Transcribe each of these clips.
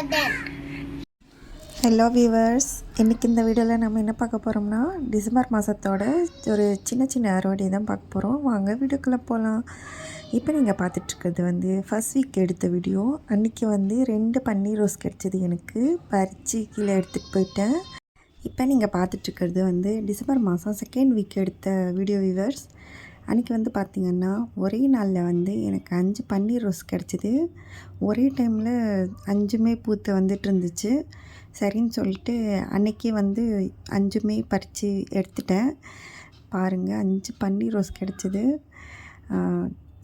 garden. Hello viewers, இன்றைக்கி இந்த வீடியோவில் நம்ம என்ன பார்க்க போகிறோம்னா டிசம்பர் மாதத்தோட ஒரு சின்ன சின்ன அறுவடை தான் பார்க்க போகிறோம். வாங்க வீடியோக்குள்ளே போகலாம். இப்போ நீங்கள் பார்த்துட்ருக்கிறது ஃபர்ஸ்ட் வீக் எடுத்த வீடியோ. அன்றைக்கி 2 பன்னீர் ரோஸ் கிடச்சிது. எனக்கு பறித்து கீழே எடுத்துகிட்டு போயிட்டேன். இப்போ நீங்கள் பார்த்துட்ருக்கிறது டிசம்பர் மாதம் செகண்ட் வீக் எடுத்த வீடியோ வியூவர்ஸ். அன்றைக்கி பார்த்திங்கன்னா ஒரே நாளில் எனக்கு 5 பன்னீர் ரோஸ் கிடச்சிது. ஒரே டைமில் 5மே பூத்து வந்துட்டு இருந்துச்சு. சரின்னு சொல்லிட்டு அன்றைக்கி 5மே பறித்து எடுத்துட்டேன். பாருங்கள், 5 பன்னீர் ரோஸ் கிடச்சிது.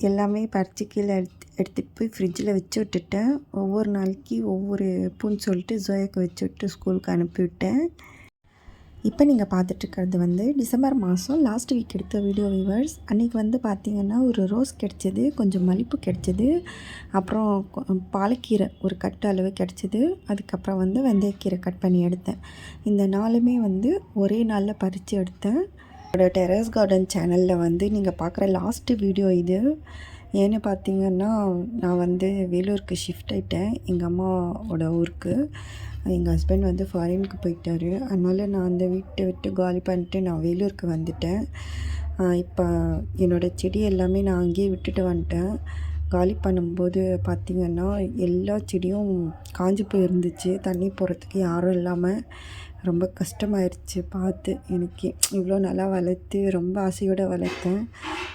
எல்லாமே பறித்து கீழே எடுத்துகிட்டு போய் ஃப்ரிட்ஜில் வச்சு விட்டுட்டேன். ஒவ்வொரு நாளைக்கு ஒவ்வொரு பூன்னு சொல்லிட்டு ஜோயாக்கு வச்சு விட்டு ஸ்கூலுக்கு அனுப்பிவிட்டேன். இப்போ நீங்கள் பார்த்துட்ருக்கிறது டிசம்பர் மாதம் லாஸ்ட் வீக் எடுத்த வீடியோ வியூவர்ஸ். அன்றைக்கி பார்த்திங்கன்னா ஒரு ரோஸ் கிடச்சிது, கொஞ்சம் மல்லிப்பூ கிடச்சிது, அப்புறம் பாலக்கீரை ஒரு கட்டு அளவு கிடச்சிது. அதுக்கப்புறம் வெந்தயக்கீரை கட் பண்ணி எடுத்தேன். இந்த நாளுமே ஒரே நாளில் பறித்து எடுத்தேன். என்னோடய டெரஸ் கார்டன் சேனலில் நீங்கள் பார்க்குற லாஸ்ட்டு வீடியோ இது. ஏன்னு பார்த்திங்கன்னா நான் வேலூருக்கு ஷிஃப்ட் ஆகிட்டேன், எங்கள் அம்மாவோட ஊருக்கு. எங்கள் ஹஸ்பண்ட் ஃபாரினுக்கு போயிட்டார். அதனால் நான் அந்த வீட்டை விட்டு காலி பண்ணிட்டு நான் வேலூருக்கு வந்துட்டேன். இப்போ என்னோடய செடி எல்லாமே நான் அங்கேயே விட்டுட்டு வந்துட்டேன். காலி பண்ணும்போது பார்த்திங்கன்னா எல்லா செடியும் காஞ்சி போயிருந்துச்சு. தண்ணி போகிறதுக்கு யாரும் இல்லாமல் ரொம்ப கஷ்டமாயிருச்சு. பார்த்து எனக்கு இவ்வளோ நல்லா வளர்த்து ரொம்ப ஆசையோடு வளர்த்தேன்.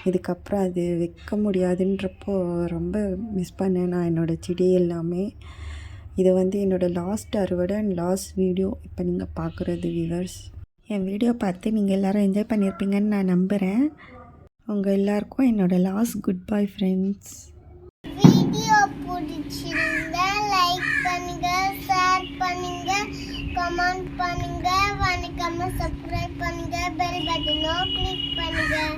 இதுக்கப்புறம் அது வைக்க முடியாதுன்றப்போ ரொம்ப மிஸ் பண்ணேன் நான் என்னோடய செடி எல்லாமே. இது என்னோடய லாஸ்ட் அறுவடை அண்ட் லாஸ்ட் வீடியோ இப்போ நீங்கள் பார்க்குறது வியூவர்ஸ். என் வீடியோ பார்த்து நீங்கள் எல்லோரும் என்ஜாய் பண்ணியிருப்பீங்கன்னு நான் நம்புகிறேன். உங்கள் எல்லாருக்கும் என்னோடய last good bye friends. Video பிடிச்சிருந்தா லைக் பண்ணுங்கள், ஷேர் பண்ணுங்கள், கமெண்ட் பண்ணுங்கள், மறக்காம சப்ஸ்கிரைப் பண்ணுங்கள், பெல் பட்டனை கிளிக் பண்ணுங்கள்.